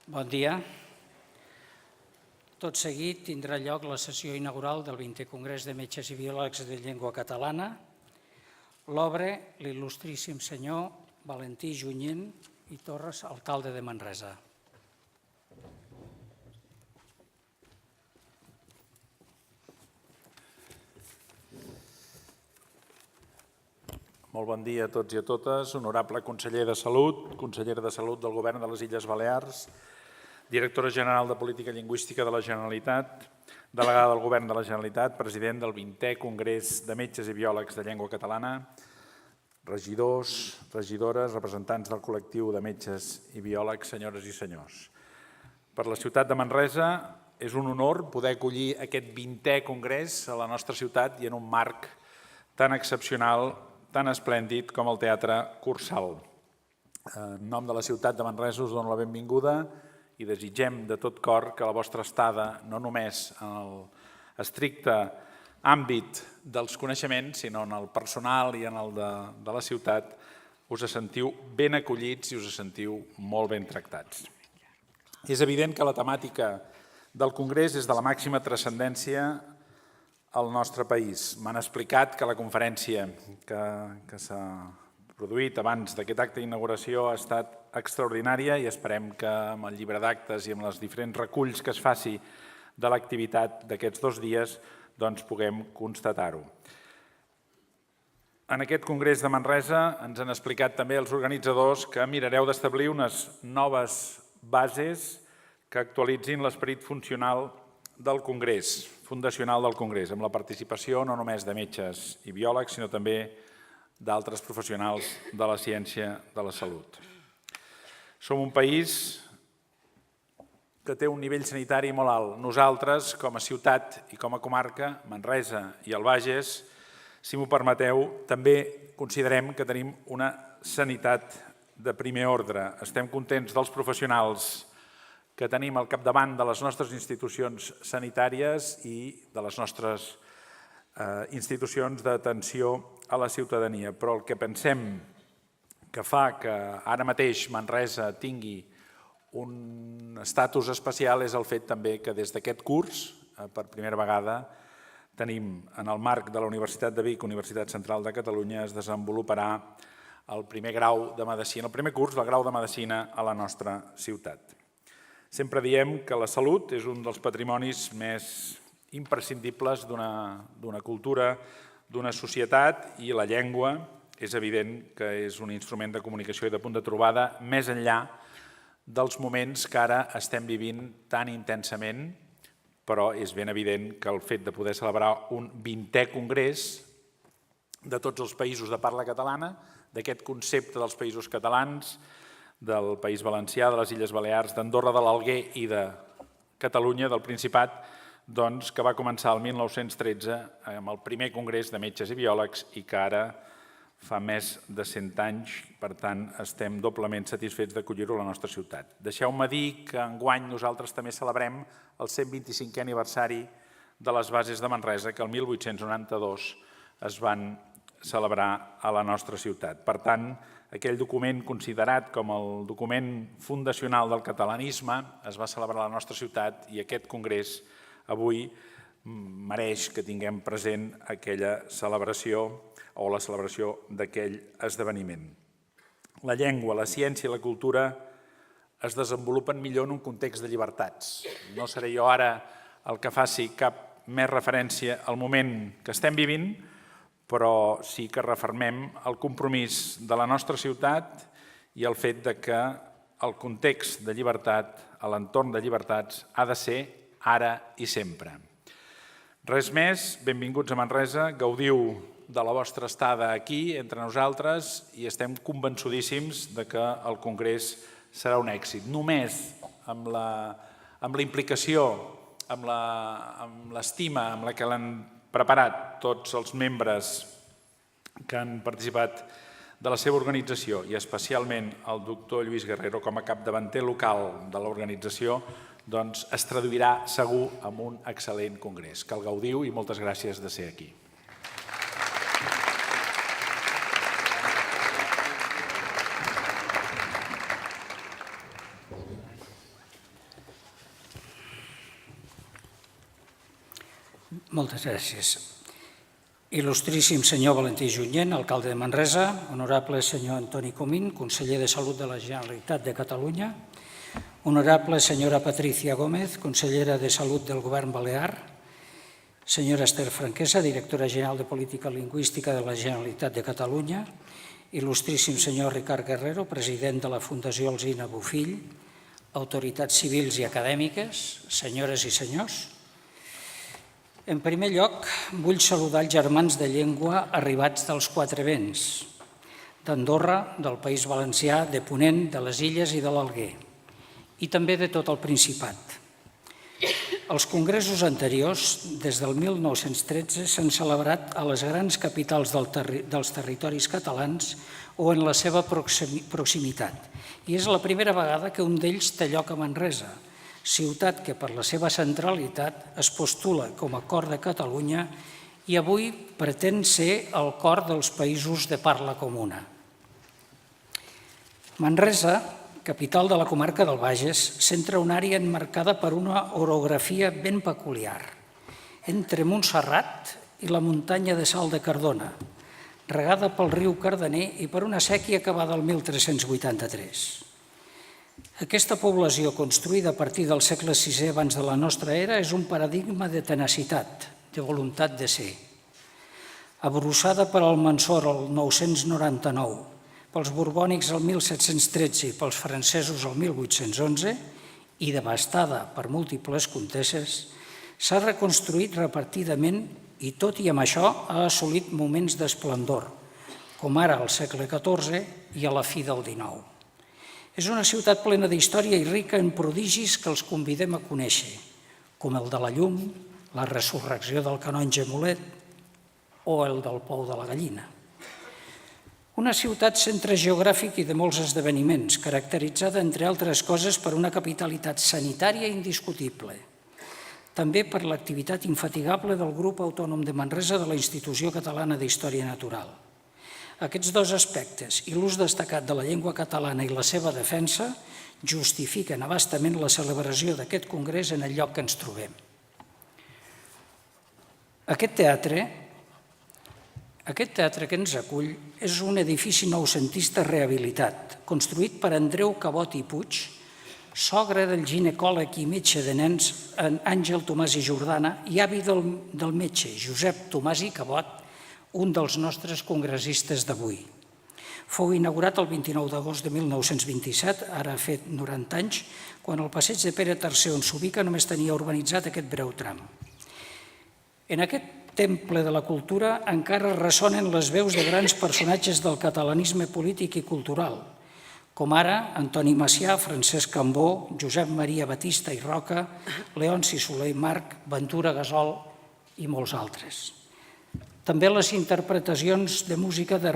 Bon dia. Tot seguit tindrà lloc la sessió inaugural del 20è Congrés de Metges i Biòlegs de Llengua Catalana. L'obre l'il·lustríssim senyor Valentí Junyent i Torres, alcalde de Manresa. Molt bon dia a tots i a totes. Honorable conseller de Salut, consellera de Salut del Govern de les Illes Balears, directora general de Política Lingüística de la Generalitat, delegada del Govern de la Generalitat, president del 20è Congrés de Metges i Biòlegs de Llengua Catalana, regidors, regidores, representants del col·lectiu de metges i biòlegs, senyores i senyors. Per la ciutat de Manresa és un honor poder acollir aquest 20è Congrés a la nostra ciutat i en un marc tan excepcional, tan esplèndid com el Teatre Cursal. En nom de la ciutat de Manresa us dono la benvinguda i desitgem de tot cor que la vostra estada, no només en l'estricte àmbit dels coneixements, sinó en el personal i en el de la ciutat, us sentiu ben acollits i us sentiu molt ben tractats. És evident que la temàtica del Congrés és de la màxima transcendència al nostre país. M'han explicat que la conferència que s'ha produït abans d'aquest acte d'inauguració ha estat extraordinària i esperem que amb el llibre d'actes i amb els diferents reculls que es faci de l'activitat d'aquests 2 dies doncs puguem constatar-ho. En aquest Congrés de Manresa ens han explicat també els organitzadors que mirareu d'establir unes noves bases que actualitzin l'esperit funcional del Congrés, fundacional del Congrés, amb la participació no només de metges i biòlegs, sinó també d'altres professionals de la ciència de la salut. Som un país que té un nivell sanitari molt alt. Nosaltres, com a ciutat i com a comarca, Manresa i el Bages, si m'ho permeteu, també considerem que tenim una sanitat de primer ordre. Estem contents dels professionals que tenim al capdavant de les nostres institucions sanitàries i de les nostres institucions d'atenció a la ciutadania. Però el que pensem que fa que ara mateix Manresa tingui un estatus especial és el fet també que des d'aquest curs, per primera vegada, tenim en el marc de la Universitat de Vic, Universitat Central de Catalunya, es desenvoluparà el primer grau de Medicina, el primer curs del grau de Medicina a la nostra ciutat. Sempre diem que la salut és un dels patrimonis més imprescindibles d'una cultura, d'una societat, i la llengua és evident que és un instrument de comunicació i de punt de trobada més enllà dels moments que ara estem vivint tan intensament, però és ben evident que el fet de poder celebrar un 20è Congrés de tots els països de parla catalana, d'aquest concepte dels països catalans, del País Valencià, de les Illes Balears, d'Andorra, de l'Alguer i de Catalunya, del Principat, doncs, que va començar el 1913 amb el primer Congrés de Metges i Biòlegs i que ara fa més de 100 anys, per tant, estem doblement satisfets d'acollir-ho a la nostra ciutat. Deixeu-me dir que enguany nosaltres també celebrem el 125è aniversari de les bases de Manresa, que el 1892 es van celebrar a la nostra ciutat. Per tant, aquell document considerat com el document fundacional del catalanisme es va celebrar a la nostra ciutat i aquest congrés avui mereix que tinguem present aquella celebració o la celebració d'aquell esdeveniment. La llengua, la ciència i la cultura es desenvolupen millor en un context de llibertats. No seré jo ara el que faci cap més referència al moment que estem vivint, però sí que refermem el compromís de la nostra ciutat i el fet que el context de llibertat, l'entorn de llibertats, ha de ser ara i sempre. Res més, benvinguts a Manresa, gaudiu de la vostra estada aquí entre nosaltres i estem convençudíssims que el Congrés serà un èxit. Només amb la implicació, amb l'estima amb la que l'han preparat tots els membres que han participat de la seva organització i especialment el doctor Lluís Guerrero com a capdavanter local de l'organització, doncs es traduirà segur en un excel·lent congrés. Que el gaudiu i moltes gràcies de ser aquí. Moltes gràcies. Il·lustríssim senyor Valentí Junyent, alcalde de Manresa, honorable senyor Antoni Comín, conseller de Salut de la Generalitat de Catalunya, honorable senyora Patricia Gómez, consellera de Salut del Govern Balear, senyora Esther Franquesa, directora general de Política Lingüística de la Generalitat de Catalunya, il·lustríssim senyor Ricard Guerrero, president de la Fundació Alsina Bofill, autoritats civils i acadèmiques, senyores i senyors. En primer lloc, vull saludar els germans de llengua arribats dels Quatre Vents, d'Andorra, del País Valencià, de Ponent, de les Illes i de l'Alguer, i també de tot el Principat. Els congressos anteriors, des del 1913, s'han celebrat a les grans capitals dels territoris catalans o en la seva proximitat, i és la primera vegada que un d'ells té lloc a Manresa, ciutat que per la seva centralitat es postula com a cor de Catalunya i avui pretén ser el cor dels països de parla comuna. Manresa, capital de la comarca del Bages, centra una àrea enmarcada per una orografia ben peculiar, entre Montserrat i la muntanya de Sal de Cardona, regada pel riu Cardener i per una sèquia acabada el 1383. Aquesta població, construïda a partir del segle VI abans de la nostra era, és un paradigma de tenacitat, de voluntat de ser. Abrossada per Almansor el 999, pels borbònics el 1713 i pels francesos el 1811, i devastada per múltiples contestes, s'ha reconstruït repartidament i, tot i amb això, ha assolit moments d'esplendor, com ara al segle XIV i a la fi del XIX. És una ciutat plena d'història i rica en prodigis que els convidem a conèixer, com el de la llum, la resurrecció del canonge Mulet o el del Pou de la Gallina. Una ciutat centre geogràfic i de molts esdeveniments, caracteritzada, entre altres coses, per una capitalitat sanitària indiscutible, també per l'activitat infatigable del Grup Autònom de Manresa de la Institució Catalana d'Història Natural. Aquests dos aspectes i l'ús destacat de la llengua catalana i la seva defensa justifiquen abastament la celebració d'aquest congrés en el lloc que ens trobem. Aquest teatre que ens acull és un edifici noucentista rehabilitat, construït per Andreu Cabot i Puig, sogre del ginecòleg i metge de nens Àngel Tomàs i Jordana i avi del metge Josep Tomàs i Cabot, un dels nostres congressistes d'avui. Fou inaugurat el 29 d'agost de 1927, ara ha fet 90 anys, quan el passeig de Pere III on s'ubica només tenia urbanitzat aquest breu tram. En aquest temple de la cultura encara ressonen les veus de grans personatges del catalanisme polític i cultural, com ara Antoni Macià, Francesc Cambó, Josep Maria Batista i Roca, Leonci Soler i Marc, Ventura Gasol i molts altres. També les interpretacions de música de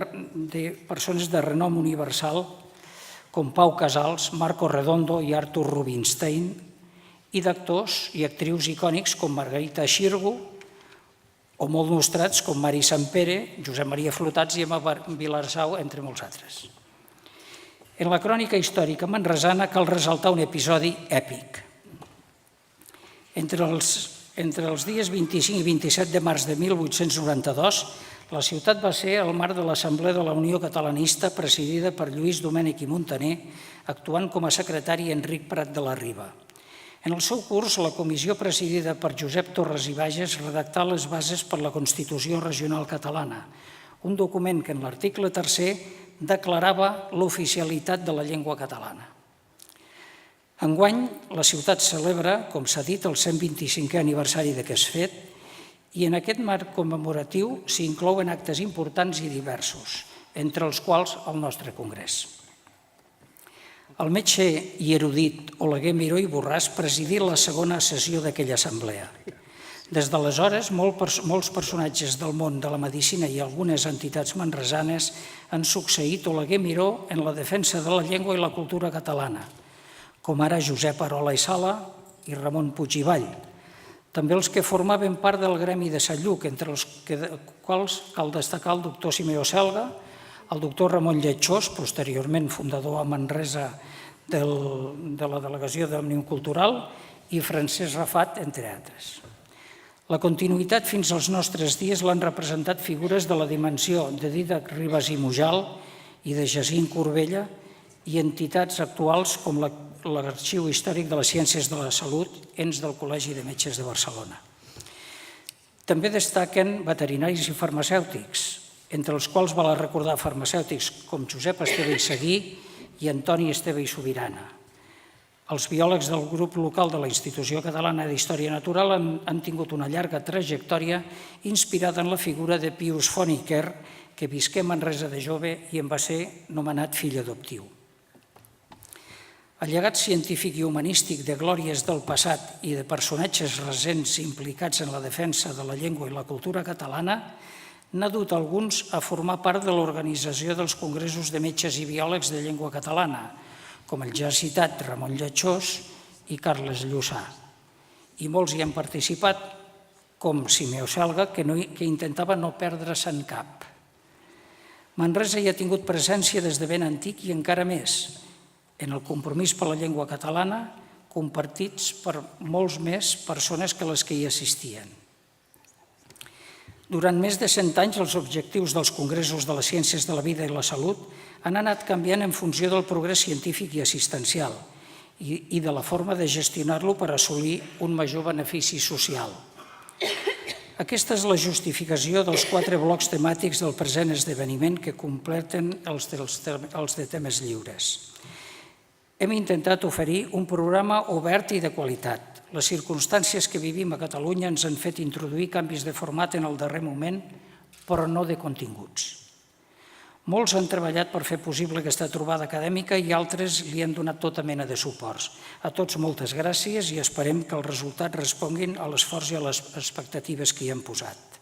persones de renom universal com Pau Casals, Marco Redondo i Artur Rubinstein, i d'actors i actrius icònics com Margarita Xirgu o molt nostrats com Mari Sampere, Josep Maria Flotats i Emma Vilarsau, entre molts altres. En la crònica històrica manresana cal ressaltar un episodi èpic. Entre els dies 25 i 27 de març de 1892, la ciutat va ser el marc de l'Assemblea de la Unió Catalanista presidida per Lluís Domènech i Muntaner, actuant com a secretari Enric Prat de la Riba. En el seu curs, la comissió presidida per Josep Torres i Bages redactà les bases per la Constitució Regional Catalana, un document que en l'article 3 declarava l'oficialitat de la llengua catalana. Enguany, la ciutat celebra, com s'ha dit, el 125è aniversari d'aquest fet i en aquest marc commemoratiu s'hi inclouen actes importants i diversos, entre els quals el nostre congrés. El metge i erudit Oleguer Miró i Borràs presidí la segona sessió d'aquella assemblea. Des d'aleshores, molts personatges del món de la medicina i algunes entitats manresanes han succeït Oleguer Miró en la defensa de la llengua i la cultura catalana, com ara Josep Arola i Sala i Ramon Puig i Vall. També els que formaven part del gremi de Sant Lluc, entre els quals cal destacar el doctor Simeó Selga, el doctor Ramon Lletxós, posteriorment fundador a Manresa de la delegació d'Òmnium Cultural, i Francesc Rafat, entre altres. La continuïtat fins als nostres dies l'han representat figures de la dimensió de Dídac Ribas i Mujal i de Jacint Corbella i entitats actuals com l'Arxiu Històric de les Ciències de la Salut, ens del Col·legi de Metges de Barcelona. També destaquen veterinaris i farmacèutics, entre els quals val a recordar farmacèutics com Josep Esteve i Seguí i Antoni Esteve i Subirana. Els biòlegs del grup local de la Institució Catalana d'Història Natural han tingut una llarga trajectòria inspirada en la figura de Pius Font i Quer, que visqué a Manresa de jove i en va ser nomenat fill adoptiu. El llegat científic i humanístic de glòries del passat i de personatges recents implicats en la defensa de la llengua i la cultura catalana n'ha dut alguns a formar part de l'organització dels congressos de metges i biòlegs de llengua catalana, com el ja citat Ramon Lletxós i Carles Lluçà. I molts hi han participat, com Simeu Selga, que intentava no perdre-se'n cap. Manresa hi ha tingut presència des de ben antic i encara més, en el compromís per la llengua catalana, compartits per molts més persones que les que hi assistien. Durant més de 100 anys, els objectius dels congressos de les ciències de la vida i la salut han anat canviant en funció del progrés científic i assistencial i de la forma de gestionar-lo per assolir un major benefici social. Aquesta és la justificació dels 4 blocs temàtics del present esdeveniment que completen els de temes lliures. Hem intentat oferir un programa obert i de qualitat. Les circumstàncies que vivim a Catalunya ens han fet introduir canvis de format en el darrer moment, però no de continguts. Molts han treballat per fer possible aquesta trobada acadèmica i altres li han donat tota mena de suports. A tots moltes gràcies i esperem que els resultats responguin a l'esforç i a les expectatives que hi han posat.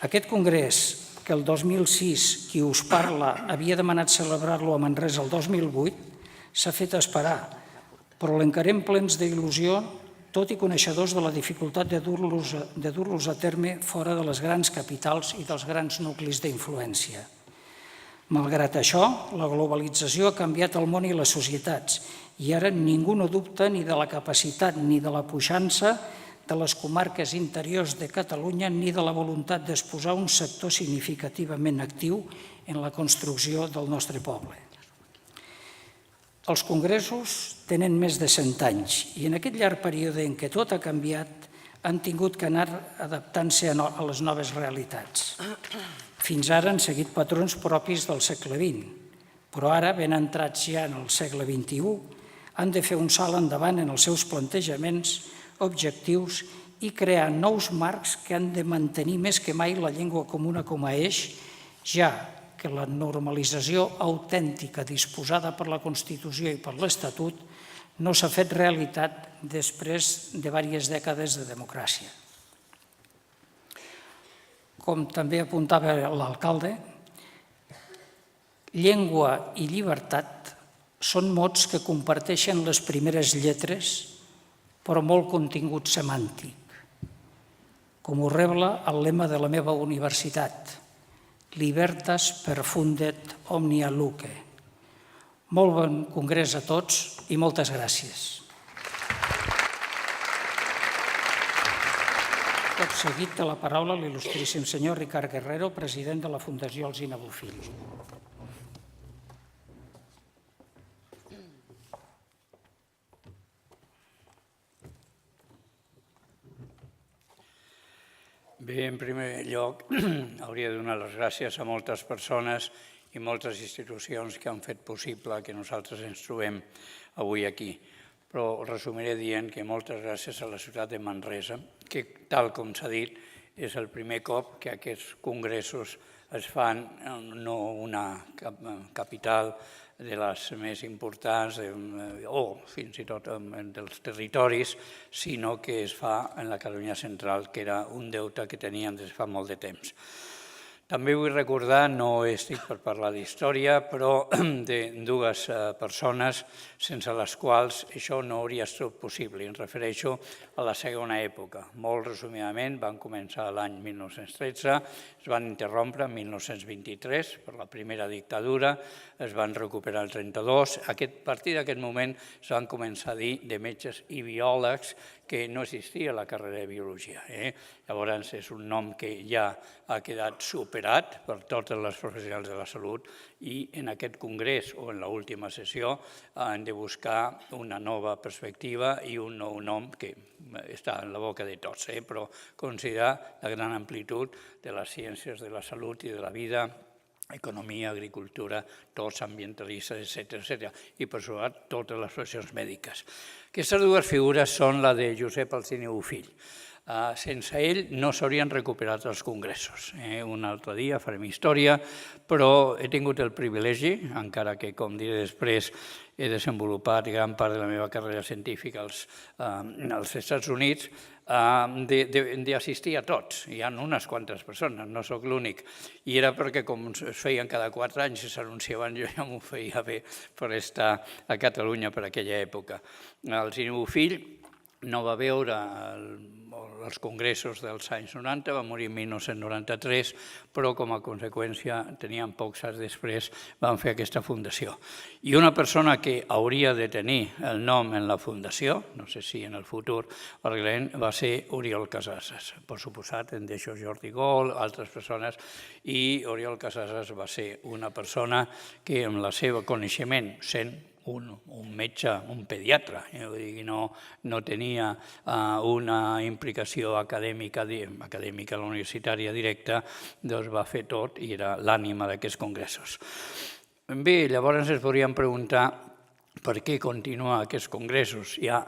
Aquest congrés, que el 2006 qui us parla havia demanat celebrar-lo a Manresa el 2008, s'ha fet esperar, però l'encarem plens d'il·lusió, tot i coneixedors de la dificultat de dur-los a terme fora de les grans capitals i dels grans nuclis d'influència. Malgrat això, la globalització ha canviat el món i les societats i ara ningú no dubta ni de la capacitat ni de la puixança de les comarques interiors de Catalunya ni de la voluntat d'exposar un sector significativament actiu en la construcció del nostre poble. Els congressos tenen més de 100 anys i en aquest llarg període en què tot ha canviat han tingut que anar adaptant-se a les noves realitats. Fins ara han seguit patrons propis del segle XX, però ara, ben entrats ja en el segle XXI, han de fer un salt endavant en els seus plantejaments, objectius i crear nous marcs que han de mantenir més que mai la llengua comuna com a eix, ja que la normalització autèntica disposada per la Constitució i per l'Estatut no s'ha fet realitat després de diverses dècades de democràcia. Com també apuntava l'alcalde, llengua i llibertat són mots que comparteixen les primeres lletres, però molt contingut semàntic. Com ho rebla el lema de la meva universitat, Libertas perfundet omnia luce. Molt bon congrés a tots i moltes gràcies. Tot seguit té la paraula l'il·lustríssim senyor Ricard Guerrero, president de la Fundació Alsina Bofill. Bé, en primer lloc, hauria de donar les gràcies a moltes persones i moltes institucions que han fet possible que nosaltres ens trobem avui aquí. Però resumiré dient que moltes gràcies a la ciutat de Manresa, que, tal com s'ha dit, és el primer cop que aquests congressos es fan no una capital de les més importants o fins i tot dels territoris, sinó que es fa en la Catalunya central, que era un deute que teníem des de fa molt de temps. També vull recordar, no estic per parlar d'història, però de dues persones sense les quals això no hauria estat possible. Em refereixo a la segona època. Molt resumidament, van començar l'any 1913, es van interrompre en 1923 per la primera dictadura, es van recuperar el 1932. A partir d'aquest moment es van començar a dir de metges i biòlegs que no existia la carrera de Biologia. Llavors, és un nom que ja ha quedat superat per totes les professionals de la salut i en aquest congrés o en l'última sessió han de buscar una nova perspectiva i un nou nom que està en la boca de tots, però considerar la gran amplitud de les ciències de la salut i de la vida, economia, agricultura, tots ambientalistes, etc. I per sobre totes les professions mèdiques. Aquestes dues figures són la de Josep Alsina i Bofill. Sense ell no s'haurien recuperat els congressos. Un altre dia farem història, però he tingut el privilegi, encara que, com diré després, he desenvolupat gran part de la meva carrera científica als Estats Units, d'assistir a tots. Hi ha unes quantes persones, no sóc l'únic. I era perquè, com es feien cada 4 anys i s'anunciaven, jo ja m'ho feia bé per estar a Catalunya per aquella època. Alsina i Bofill no va veure els congressos dels anys 90, va morir en 1993, però com a conseqüència, tenien pocs anys després, van fer aquesta fundació. I una persona que hauria de tenir el nom en la fundació, no sé si en el futur, va ser Oriol Casassas. Per suposat, en deixo Jordi Gol, altres persones, i Oriol Casassas va ser una persona que amb el seu coneixement, sent un metge, un pediatre, no tenia una implicació acadèmica a la universitària directa, doncs va fer tot i era l'ànima d'aquests congressos. Bé, llavors ens podríem preguntar per què continuar aquests congressos. Hi ha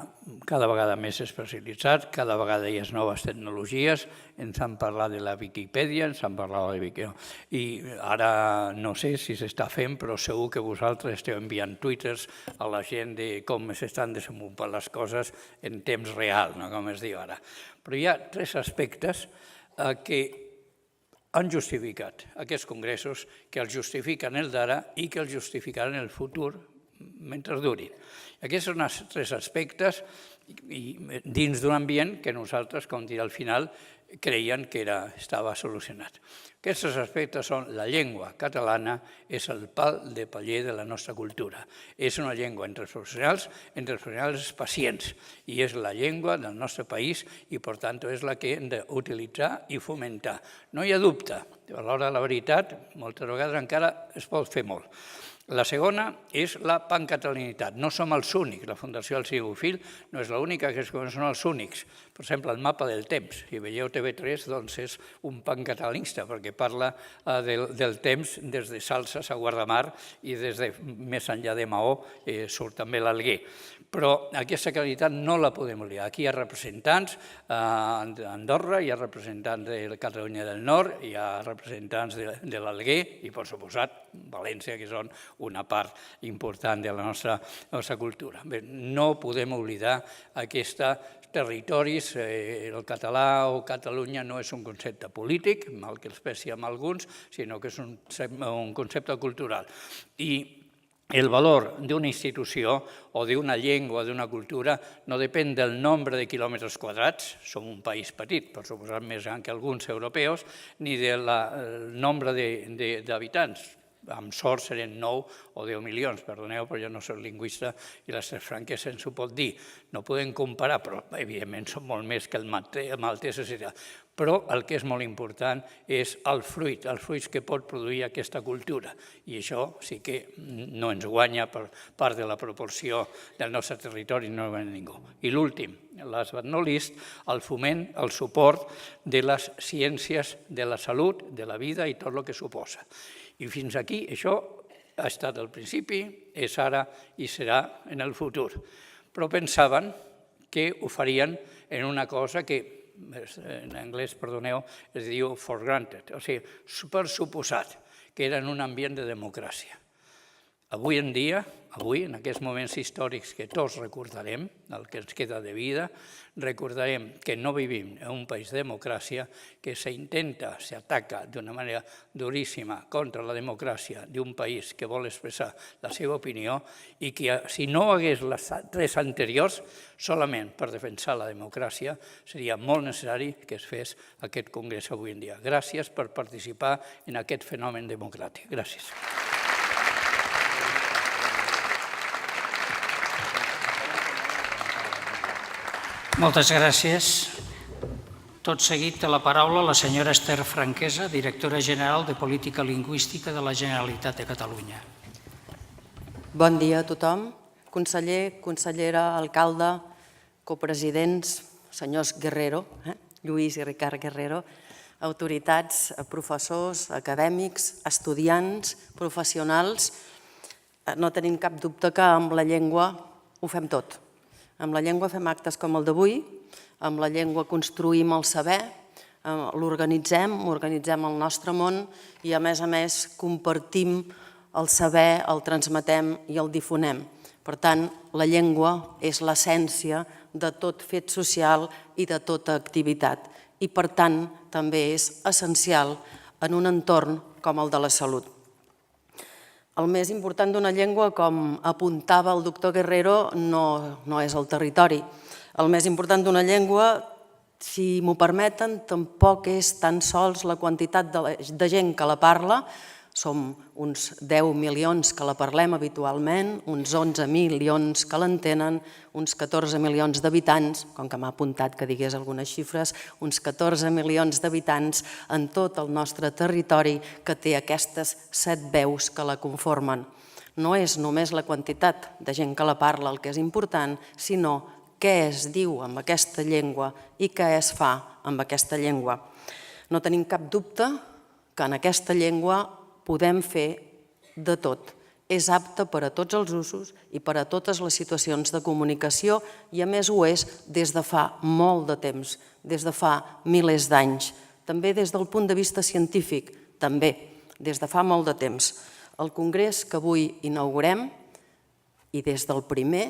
cada vegada més especialitzats, cada vegada hi ha noves tecnologies, ens han parlat de la Viquipèdia, ens han parlat de Viquipèdia, i ara no sé si s'està fent, però segur que vosaltres esteu enviant twitters a la gent de com s'estan desenvolupant les coses en temps real, com es diu ara. Però hi ha 3 aspectes que han justificat aquests congressos, que els justifiquen el d'ara i que els justificaran el futur mentre durin. Aquests són els 3 aspectes dins d'un ambient que nosaltres, com diré al final, creien que estava solucionat. Aquests aspectes són la llengua catalana, és el pal de paller de la nostra cultura. És una llengua entre els professionals i els pacients, i és la llengua del nostre país i, per tant, és la que hem d'utilitzar i fomentar. No hi ha dubte, a l'hora de la veritat, moltes vegades encara es pot fer molt. La segona és la pancatalanitat. No som els únics, la Fundació Alsina i Bofill no és l'única, que són els únics. Per exemple, el mapa del temps. Si veieu TV3, doncs és un pancatalanista, perquè parla del temps des de Salses a Guardamar i des de més enllà de Maó surt també l'Alguer. Però aquesta qualitat no la podem oblidar. Aquí hi ha representants d'Andorra, hi ha representants de Catalunya del Nord, hi ha representants de l'Alguer i, per suposat, València, que són una part important de la nostra cultura. No podem oblidar aquests territoris. El català o Catalunya no és un concepte polític, mal que els pesi amb alguns, sinó que és un concepte cultural. I el valor d'una institució o d'una llengua o d'una cultura no depèn del nombre de quilòmetres quadrats, som un país petit, per suposat més gran que alguns europeus, ni del nombre d'habitants. Amb sort serien 9 o 10 milions, perdoneu, però jo no soc lingüista i les 3 franques se'ns ho pot dir. No podem comparar, però evidentment són molt més que el maltès, etc. Però el que és molt important és el fruit, els fruits que pot produir aquesta cultura. I això sí que no ens guanya per part de la proporció del nostre territori, no guanya ningú. I l'últim, last but not least, el foment, el suport de les ciències de la salut, de la vida i tot el que suposa. I fins aquí això ha estat al principi, és ara i serà en el futur. Però pensaven que ho farien en una cosa que, en anglès, perdoneu, es diu for granted, o sigui, per suposat, que era en un ambient de democràcia. Avui en dia, en aquests moments històrics que tots recordarem, el que ens queda de vida, recordarem que no vivim en un país de democràcia, que s'ataca d'una manera duríssima contra la democràcia d'un país que vol expressar la seva opinió i que si no hagués les 3 anteriors, solament per defensar la democràcia, seria molt necessari que es fes aquest congrés avui en dia. Gràcies per participar en aquest fenomen democràtic. Gràcies. Moltes gràcies. Tot seguit té la paraula la senyora Esther Franquesa, directora general de Política Lingüística de la Generalitat de Catalunya. Bon dia a tothom. Conseller, consellera, alcalde, copresidents, senyors Guerrero, Lluís i Ricard Guerrero, autoritats, professors, acadèmics, estudiants, professionals. No tenim cap dubte que amb la llengua ho fem tot. Amb la llengua fem actes com el d'avui, amb la llengua construïm el saber, l'organitzem, organitzem el nostre món i a més compartim el saber, el transmetem i el difonem. Per tant, la llengua és l'essència de tot fet social i de tota activitat i per tant també és essencial en un entorn com el de la salut. El més important d'una llengua, com apuntava el doctor Guerrero, no és el territori. El més important d'una llengua, si m'ho permeten, tampoc és tan sols la quantitat de gent que la parla. Som uns 10 milions que la parlem habitualment, uns 11 milions que l'entenen, uns 14 milions d'habitants, com que m'ha apuntat que digués algunes xifres, uns 14 milions d'habitants en tot el nostre territori que té aquestes 7 veus que la conformen. No és només la quantitat de gent que la parla el que és important, sinó què es diu amb aquesta llengua i què es fa amb aquesta llengua. No tenim cap dubte que en aquesta llengua podem fer de tot. És apta per a tots els usos i per a totes les situacions de comunicació i a més ho és des de fa molt de temps, des de fa milers d'anys. També des del punt de vista científic, també, des de fa molt de temps. El congrés que avui inaugurem i des del primer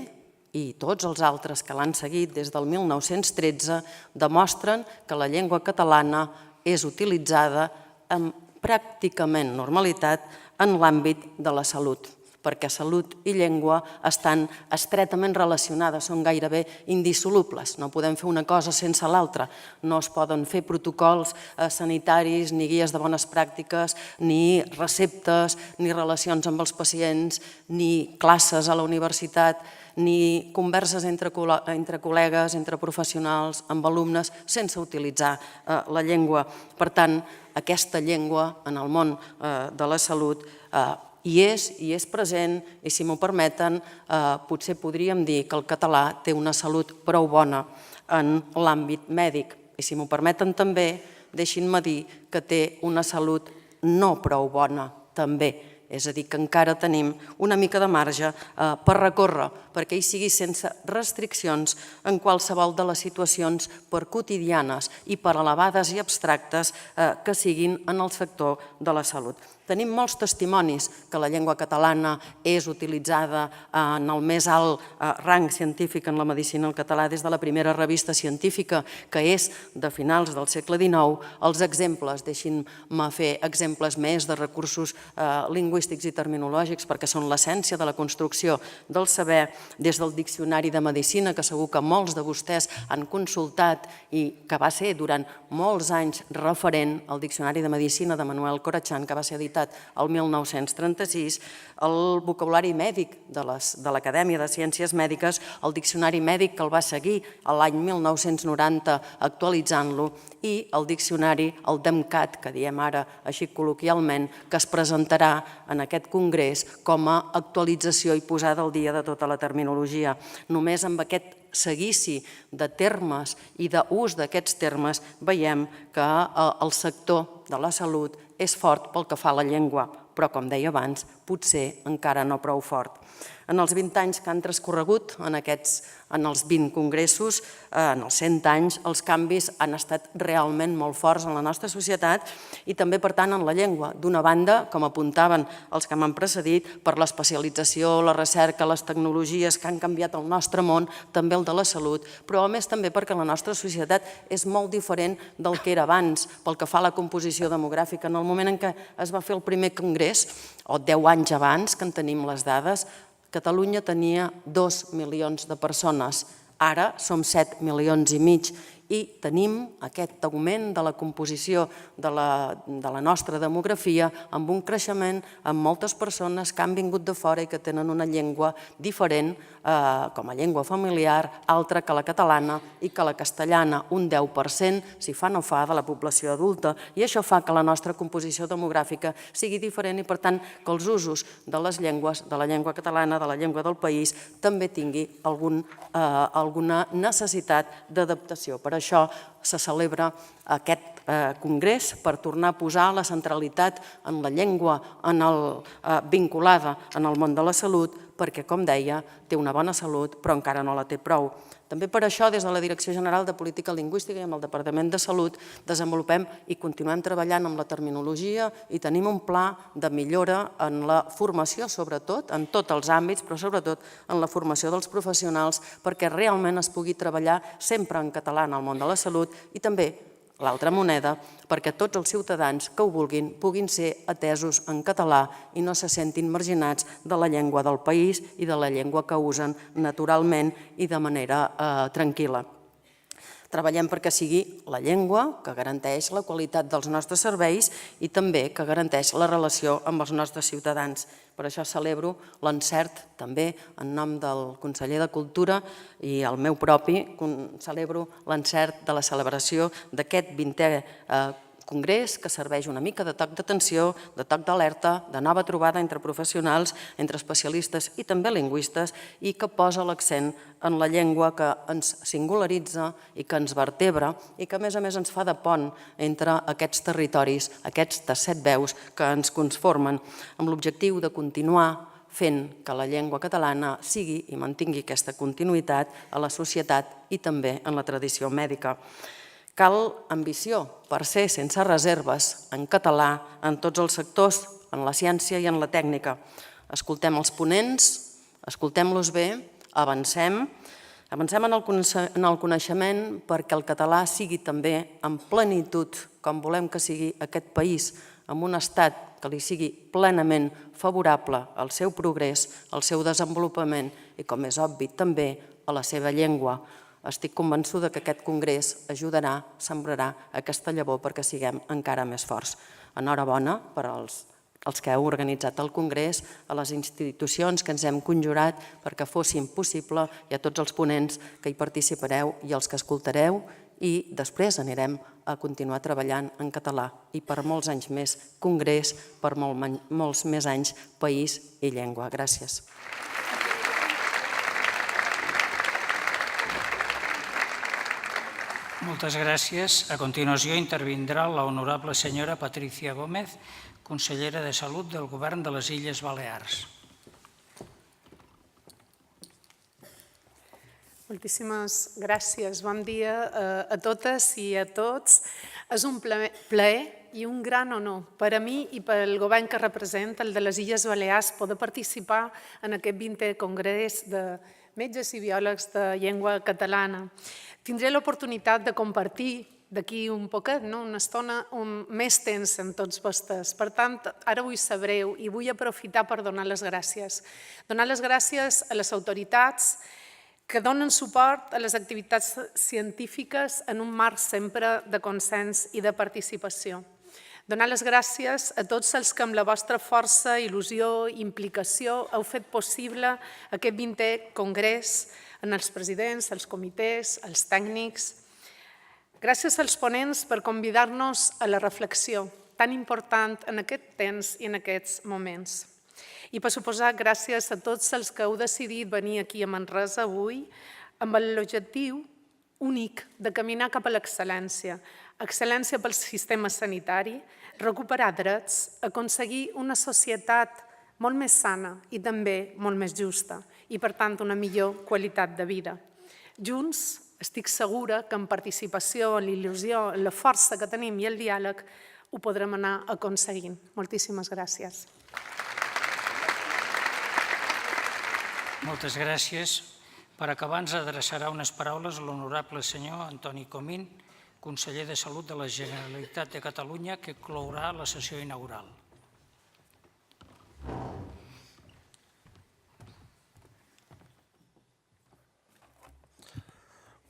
i tots els altres que l'han seguit des del 1913 demostren que la llengua catalana és utilitzada amb pràcticament normalitat en l'àmbit de la salut, perquè salut i llengua estan estretament relacionades, són gairebé indissolubles. No podem fer una cosa sense l'altra. No es poden fer protocols sanitaris, ni guies de bones pràctiques, ni receptes, ni relacions amb els pacients, ni classes a la universitat, ni converses entre col·legues, entre professionals, amb alumnes, sense utilitzar la llengua. Per tant, aquesta llengua en el món de la salut hi és present i, si m'ho permeten, potser podríem dir que el català té una salut prou bona en l'àmbit mèdic. I, si m'ho permeten també, deixin-me dir que té una salut no prou bona també. És a dir, que encara tenim una mica de marge per recórrer, perquè hi sigui sense restriccions en qualsevol de les situacions, per quotidianes i per elevades i abstractes que siguin en el sector de la salut. Tenim molts testimonis que la llengua catalana és utilitzada en el més alt rang científic en la medicina en català des de la primera revista científica, que és de finals del segle XIX. Els exemples, deixin-me fer exemples més de recursos lingüístics i terminològics, perquè són l'essència de la construcció del saber, des del Diccionari de Medicina, que segur que molts de vostès han consultat i que va ser durant molts anys referent, el Diccionari de Medicina de Manuel Corachán, que va ser editat el 1936, el vocabulari mèdic de l'Acadèmia de Ciències Mèdiques, el diccionari mèdic que el va seguir l'any 1990 actualitzant-lo i el diccionari, el DEMCAT, que diem ara així col·loquialment, que es presentarà en aquest congrés com a actualització i posada al dia de tota la terminologia. Només amb aquest seguici de termes i d'ús d'aquests termes veiem que el sector de la salut és fort pel que fa a la llengua, però, com deia abans, potser encara no prou fort. En els 20 anys que han transcorregut en els 20 congressos, en els 100 anys, els canvis han estat realment molt forts en la nostra societat i també, per tant, en la llengua. D'una banda, com apuntaven els que m'han precedit, per l'especialització, la recerca, les tecnologies que han canviat el nostre món, també el de la salut, però a més també perquè la nostra societat és molt diferent del que era abans, pel que fa a la composició demogràfica. En el moment en què es va fer el primer congrés, o 10 anys abans, que en tenim les dades, Catalunya tenia 2 milions de persones. Ara som 7 milions i mig i tenim aquest augment de la composició de la nostra demografia amb un creixement amb moltes persones que han vingut de fora i que tenen una llengua diferent com a llengua familiar, altra que la catalana i que la castellana, un 10%, si fa no fa, de la població adulta, i això fa que la nostra composició demogràfica sigui diferent i, per tant, que els usos de les llengües, de la llengua catalana, de la llengua del país, també tingui alguna necessitat d'adaptació. Per això se celebra aquest congrés per tornar a posar la centralitat en la llengua vinculada en el món de la salut, perquè, com deia, té una bona salut, però encara no la té prou. També per això, des de la Direcció General de Política Lingüística i amb el Departament de Salut, desenvolupem i continuem treballant amb la terminologia i tenim un pla de millora en la formació, sobretot, en tots els àmbits, però sobretot en la formació dels professionals, perquè realment es pugui treballar sempre en català en el món de la salut i també l'altra moneda, perquè tots els ciutadans que ho vulguin puguin ser atesos en català i no se sentin marginats de la llengua del país i de la llengua que usen naturalment i de manera tranquil·la. Treballem perquè sigui la llengua que garanteix la qualitat dels nostres serveis i també que garanteix la relació amb els nostres ciutadans. Per això celebro l'encert també en nom del conseller de Cultura i el meu propi, celebro l'encert de la celebració d'aquest 20è congrés que serveix una mica de toc d'atenció, de toc d'alerta, de nova trobada entre professionals, entre especialistes i també lingüistes i que posa l'accent en la llengua que ens singularitza i que ens vertebra i que a més ens fa de pont entre aquests territoris, aquestes 7 veus que ens conformen, amb l'objectiu de continuar fent que la llengua catalana sigui i mantingui aquesta continuïtat a la societat i també en la tradició mèdica. Cal ambició per ser sense reserves en català en tots els sectors, en la ciència i en la tècnica. Escoltem els ponents, escoltem-los bé, avancem en el coneixement perquè el català sigui també en plenitud, com volem que sigui aquest país, amb un estat que li sigui plenament favorable al seu progrés, al seu desenvolupament i, com és obvi, també a la seva llengua. Estic convençuda que aquest congrés ajudarà, sembrarà aquesta llavor perquè siguem encara més forts. Enhorabona per als que heu organitzat el congrés, a les institucions que ens hem conjurat perquè fossin possible i a tots els ponents que hi participareu i els que escoltareu i després anirem a continuar treballant en català i per molts anys més congrés, per molts més anys país i llengua. Gràcies. Moltes gràcies. A continuació intervindrà l'honorable senyora Patricia Gómez, consellera de Salut del Govern de les Illes Balears. Moltíssimes gràcies. Bon dia a totes i a tots. És un plaer i un gran honor per a mi i pel govern que representa, el de les Illes Balears, poder participar en aquest 20è congrés de metges i biòlegs de llengua catalana. Tindré l'oportunitat de compartir d'aquí un poquet, una estona més temps amb tots vostès. Per tant, ara vull ser breu i vull aprofitar per donar les gràcies. Donar les gràcies a les autoritats que donen suport a les activitats científiques en un marc sempre de consens i de participació. Donar les gràcies a tots els que amb la vostra força, il·lusió i implicació heu fet possible aquest 20è congrés, en els presidents, els comitès, els tècnics. Gràcies als ponents per convidar-nos a la reflexió tan important en aquest temps i en aquests moments. I per suposar, gràcies a tots els que heu decidit venir aquí a Manresa avui amb l'objectiu únic de caminar cap a l'excel·lència. Excel·lència pel sistema sanitari, recuperar drets, aconseguir una societat molt més sana i també molt més justa i, per tant, una millor qualitat de vida. Junts, estic segura que en participació, en l'il·lusió, en la força que tenim i el diàleg, ho podrem anar aconseguint. Moltíssimes gràcies. Moltes gràcies. Per acabar, ens adreçarà unes paraules a l'honorable senyor Antoni Comín, conseller de Salut de la Generalitat de Catalunya, que clourà la sessió inaugural.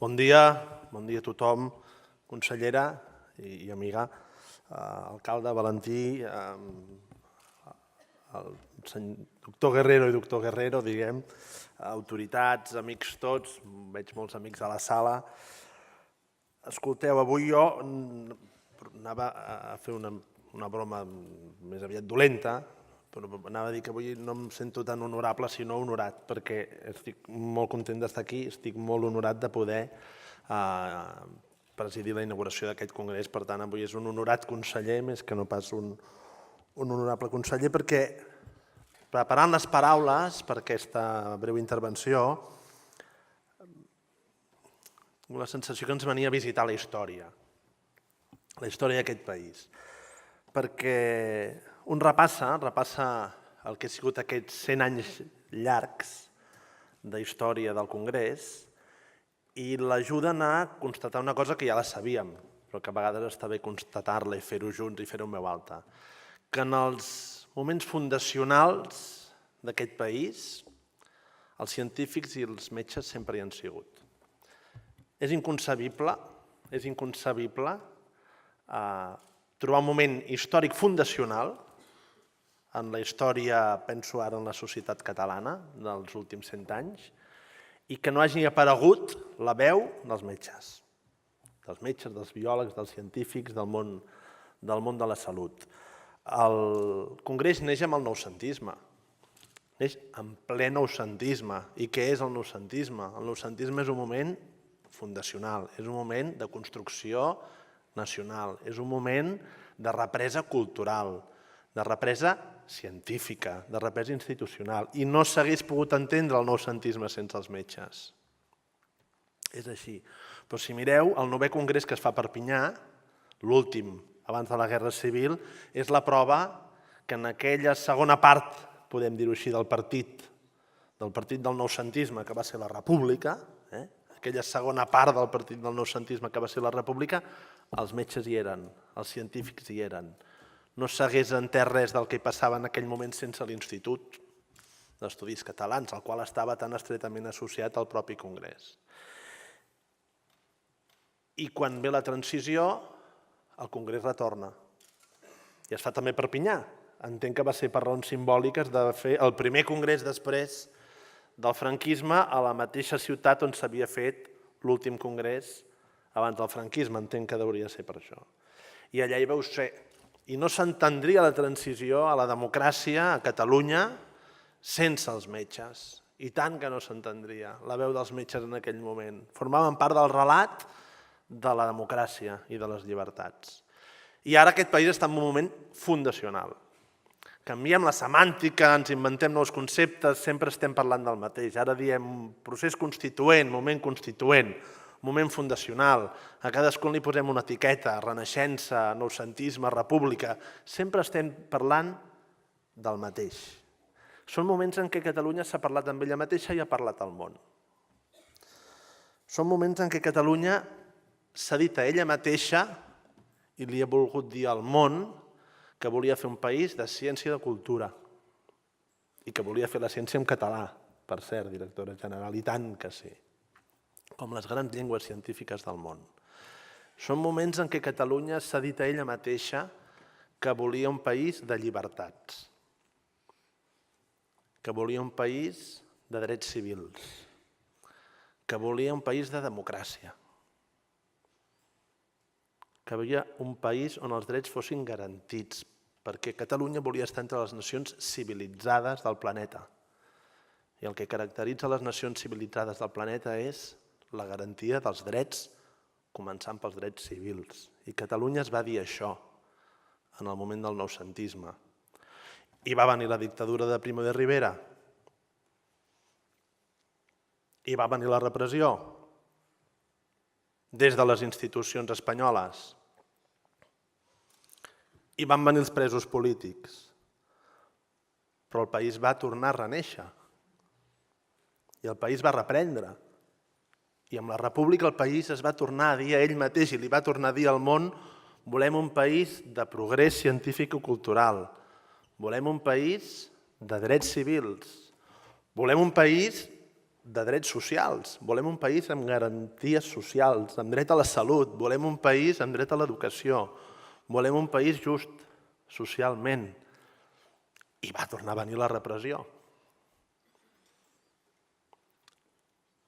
Bon dia bon dia a tothom, consellera i amiga, alcalde Valentí, el doctor Guerrero i doctor Guerrero, diguem, autoritats, amics tots, veig molts amics a la sala. Escolteu, avui jo anava a fer una broma més aviat dolenta, però anava a dir que avui no em sento tan honorable sinó honorat, perquè estic molt content d'estar aquí, estic molt honorat de poder presidir la inauguració d'aquest congrés. Per tant, avui és un honorat conseller, més que no pas un honorable conseller, perquè preparant les paraules per aquesta breu intervenció, tinc la sensació que ens venia a visitar la història d'aquest país. Perquè un repassa el que ha sigut aquests 100 anys llargs de història del Congrés i l'ajuden a constatar una cosa que ja la sabíem, però que a vegades està bé constatar-la i fer-ho junts i fer-ho en veu alta, que en els moments fundacionals d'aquest país els científics i els metges sempre hi han sigut. És inconcebible trobar un moment històric fundacional en la història, penso ara en la societat catalana dels últims 100 anys, i que no hagi aparegut la veu dels metges, dels biòlegs, dels científics, del món de la salut. El Congrés neix amb el noucentisme, neix en ple noucentisme. I què és el noucentisme? El noucentisme és un moment fundacional, és un moment de construcció nacional, és un moment de represa cultural, de represa científica, de represa institucional, i no s'hagués pogut entendre el noucentisme sense els metges. És així. Però si mireu, el 9è congrés que es fa a Perpinyà, l'últim abans de la Guerra Civil, és la prova que en aquella segona part, podem dir-ho així, del partit del noucentisme, que va ser la República, aquella segona part del partit del noucentisme que va ser la República, els metges hi eren, els científics hi eren. No s'hagués entès res del que hi passava en aquell moment sense l'Institut d'Estudis Catalans, al qual estava tan estretament associat al propi Congrés. I quan ve la transició, el Congrés retorna. I es fa també a Perpinyà. Entenc que va ser per raons simbòliques de fer el primer congrés després del franquisme a la mateixa ciutat on s'havia fet l'últim congrés abans del franquisme. Entenc que hauria de ser per això. I allà hi vau ser. I no s'entendria la transició a la democràcia a Catalunya sense els metges. I tant que no s'entendria la veu dels metges en aquell moment. Formaven part del relat de la democràcia i de les llibertats. I ara aquest país està en un moment fundacional. Canviem la semàntica, ens inventem nous conceptes, sempre estem parlant del mateix. Ara diem procés constituent, moment constituent, moment fundacional. A cadascun li posem una etiqueta, renaixença, noucentisme, república. Sempre estem parlant del mateix. Són moments en què Catalunya s'ha parlat amb ella mateixa i ha parlat al món. Són moments en què Catalunya s'ha dit a ella mateixa i li ha volgut dir al món que volia fer un país de ciència i de cultura i que volia fer la ciència en català, per cert, directora general, i tant que sí, com les grans llengües científiques del món. Són moments en què Catalunya s'ha dit a ella mateixa que volia un país de llibertats, que volia un país de drets civils, que volia un país de democràcia, que volia un país on els drets fossin garantits, perquè Catalunya volia estar entre les nacions civilitzades del planeta. I el que caracteritza les nacions civilitzades del planeta és la garantia dels drets, començant pels drets civils. I Catalunya es va dir això en el moment del noucentisme. I va venir la dictadura de Primo de Rivera. I va venir la repressió des de les institucions espanyoles. I van venir els presos polítics. Però el país va tornar a renéixer. I el país va reprendre. I amb la república el país es va tornar a dir a ell mateix i li va tornar a dir al món: volem un país de progrés científic i cultural. Volem un país de drets civils. Volem un país de drets socials. Volem un país amb garanties socials, amb dret a la salut. Volem un país amb dret a l'educació. Volem un país just socialment. I va tornar a venir la repressió.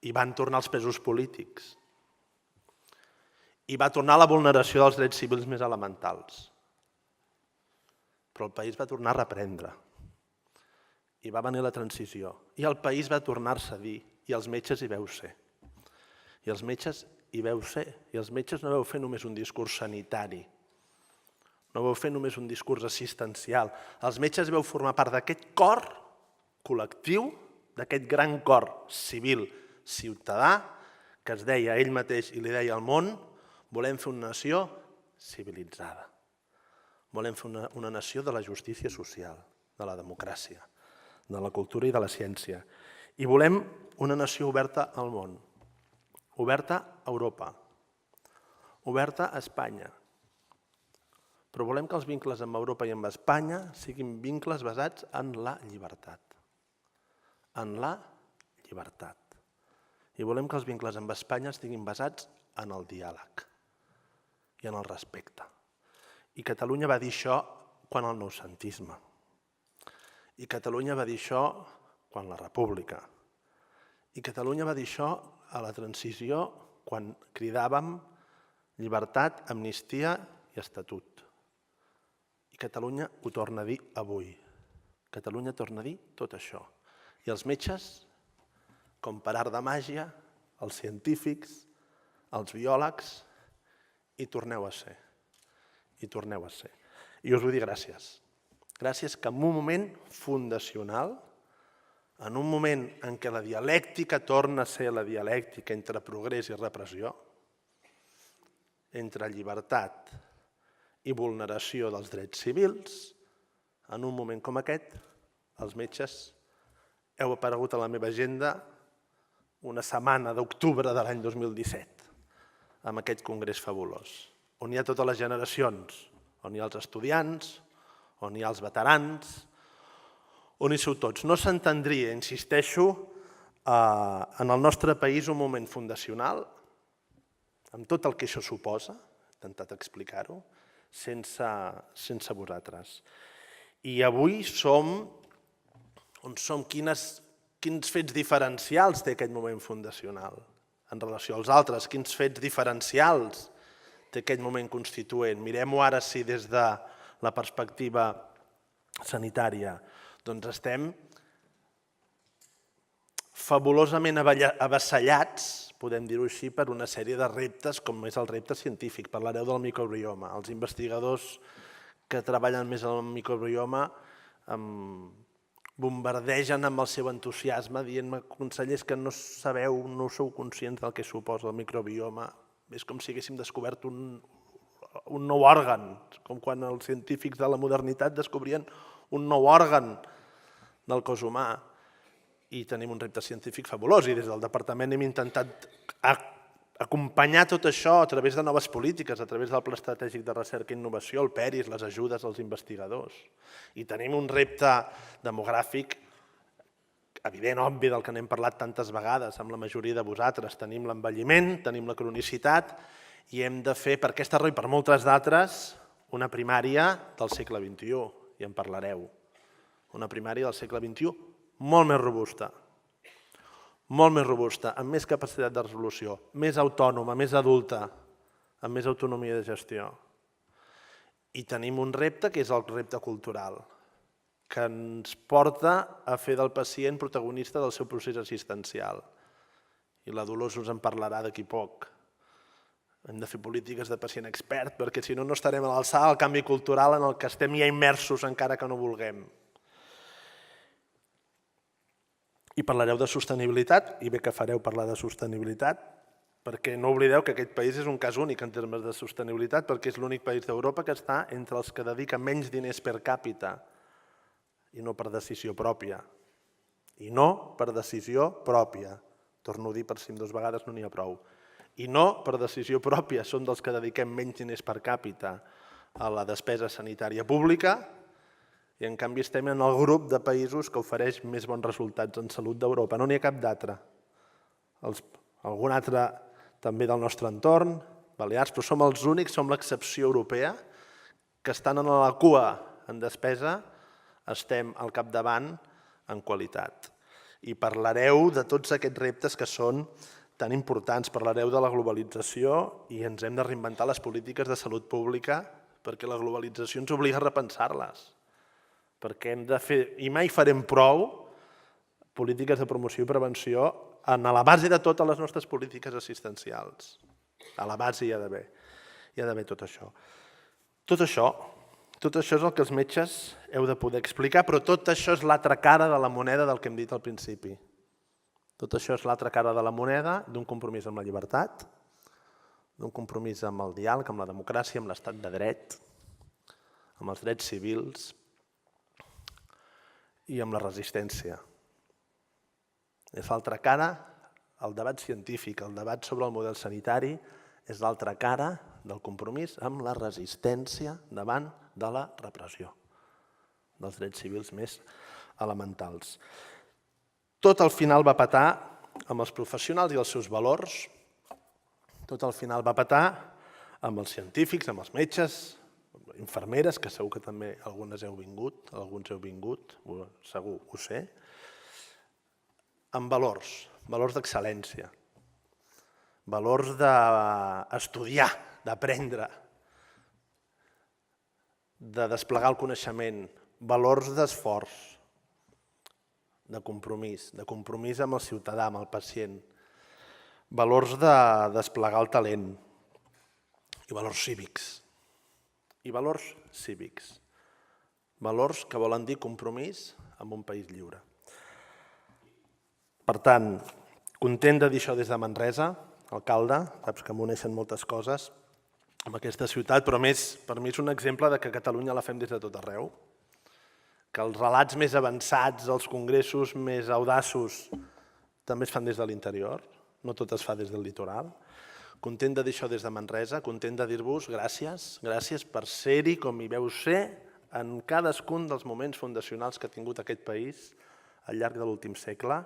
I van tornar els presos polítics. I va tornar la vulneració dels drets civils més elementals. Però el país va tornar a reprendre. I va venir la transició. I el país va tornar-se a dir, i els metges hi veu ser. I els metges hi veu ser. I els metges no veu fer només un discurs sanitari. No veu fer només un discurs assistencial. Els metges veu formar part d'aquest cor col·lectiu, d'aquest gran cor civil, ciutadà, que es deia ell mateix i li deia al món, volem fer una nació civilitzada. Volem fer una nació de la justícia social, de la democràcia, de la cultura i de la ciència. I volem una nació oberta al món, oberta a Europa, oberta a Espanya. Però volem que els vincles amb Europa i amb Espanya siguin vincles basats en la llibertat. En la llibertat. I volem que els vincles amb Espanya estiguin basats en el diàleg i en el respecte. I Catalunya va dir això quan el noucentisme. I Catalunya va dir això quan la República. I Catalunya va dir això a la transició quan cridàvem llibertat, amnistia i estatut. I Catalunya ho torna a dir avui. Catalunya torna a dir tot això. I els metges, com per art de màgia, els científics, els biòlegs, hi torneu a ser. Hi torneu a ser. I us vull dir gràcies. Gràcies que en un moment fundacional, en un moment en què la dialèctica torna a ser la dialèctica entre progrés i repressió, entre llibertat i vulneració dels drets civils, en un moment com aquest, els metges heu aparegut a la meva agenda una setmana d'octubre de l'any 2017, amb aquest congrés fabulós, on hi ha totes les generacions, on hi ha els estudiants, on hi ha els veterans, on hi sou tots. No s'entendria, insisteixo, en el nostre país un moment fundacional, amb tot el que això suposa, he intentat explicar-ho, sense vosaltres. I avui som on som, quins fets diferencials té aquest moment fundacional en relació als altres, quins fets diferencials té aquest moment constituent. Mirem-ho ara sí des de la perspectiva sanitària. Doncs estem fabulosament avasallats, podem dir-ho així, per una sèrie de reptes, com és el repte científic. Parlareu del microbioma. Els investigadors que treballen més en el microbioma bombardegen amb el seu entusiasme, dient-me, consellers, que no sabeu, no sou conscients del que suposa el microbioma. És com si haguéssim descobert un nou òrgan, com quan els científics de la modernitat descobrien un nou òrgan del cos humà. I tenim un repte científic fabulós i des del departament hem intentat acompanyar tot això a través de noves polítiques, a través del Pla Estratègic de Recerca i Innovació, el PERIS, les ajudes als investigadors. I tenim un repte demogràfic evident, obvi, del que n'hem parlat tantes vegades amb la majoria de vosaltres. Tenim l'envelliment, tenim la cronicitat i hem de fer per aquesta raó i per moltes d'altres una primària del segle XXI, i en parlareu. Una primària del segle XXI molt més robusta, amb més capacitat de resolució, més autònoma, més adulta, amb més autonomia de gestió. I tenim un repte que és el repte cultural, que ens porta a fer del pacient protagonista del seu procés assistencial. I la Dolors us en parlarà d'aquí poc. Hem de fer polítiques de pacient expert, perquè si no, no estarem a l'alçada del canvi cultural en el que estem ja immersos, encara que no vulguem. I parlareu de sostenibilitat, i bé que fareu parlar de sostenibilitat, perquè no oblideu que aquest país és un cas únic en termes de sostenibilitat, perquè és l'únic país d'Europa que està entre els que dedica menys diners per càpita, i no per decisió pròpia. I no per decisió pròpia. Torno a dir per si 2 vegades no n'hi ha prou. I no per decisió pròpia, som dels que dediquem menys diners per càpita a la despesa sanitària pública i en canvi estem en el grup de països que ofereix més bons resultats en salut d'Europa. No n'hi ha cap d'altre. algun altre també del nostre entorn, Balears, però som els únics, som l'excepció europea, que estan en la cua en despesa, estem al capdavant en qualitat. I parlareu de tots aquests reptes que són tan importants, parlareu de la globalització i ens hem de reinventar les polítiques de salut pública perquè la globalització ens obliga a repensar-les. Perquè hem de fer, i mai farem prou, polítiques de promoció i prevenció a la base de totes les nostres polítiques assistencials. A la base hi ha d'haver tot això. Tot això és el que els metges heu de poder explicar, però tot això és l'altra cara de la moneda del que hem dit al principi. Tot això és l'altra cara de la moneda d'un compromís amb la llibertat, d'un compromís amb el diàleg, amb la democràcia, amb l'estat de dret, amb els drets civils i amb la resistència. És l'altra cara, el debat científic, el debat sobre el model sanitari, és l'altra cara del compromís amb la resistència davant de la repressió dels drets civils més elementals. Tot al final va petar amb els professionals i els seus valors, tot al final va petar amb els científics, amb els metges, infermeres, que segur que també alguns heu vingut, segur, ho sé, amb valors d'excel·lència, valors d'estudiar, d'aprendre, de desplegar el coneixement, valors d'esforç, de compromís amb el ciutadà, amb el pacient, valors de desplegar el talent i valors cívics. Valors que volen dir compromís amb un país lliure. Per tant, content de dir això des de Manresa, alcalde, saps que m'uneixen moltes coses amb aquesta ciutat, però per mi és un exemple que a Catalunya la fem des de tot arreu, que els relats més avançats, els congressos més audaços, també es fan des de l'interior, no tot es fa des del litoral. Content de dir això des de Manresa, content de dir-vos gràcies per ser-hi com hi veu ser en cadascun dels moments fundacionals que ha tingut aquest país al llarg de l'últim segle.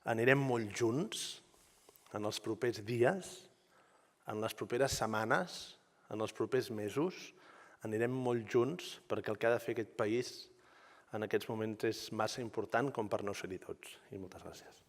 Anirem molt junts en els propers dies, en les properes setmanes, en els propers mesos, anirem molt junts perquè el que ha de fer aquest país en aquests moments és massa important com per no ser-hi tots. I moltes gràcies.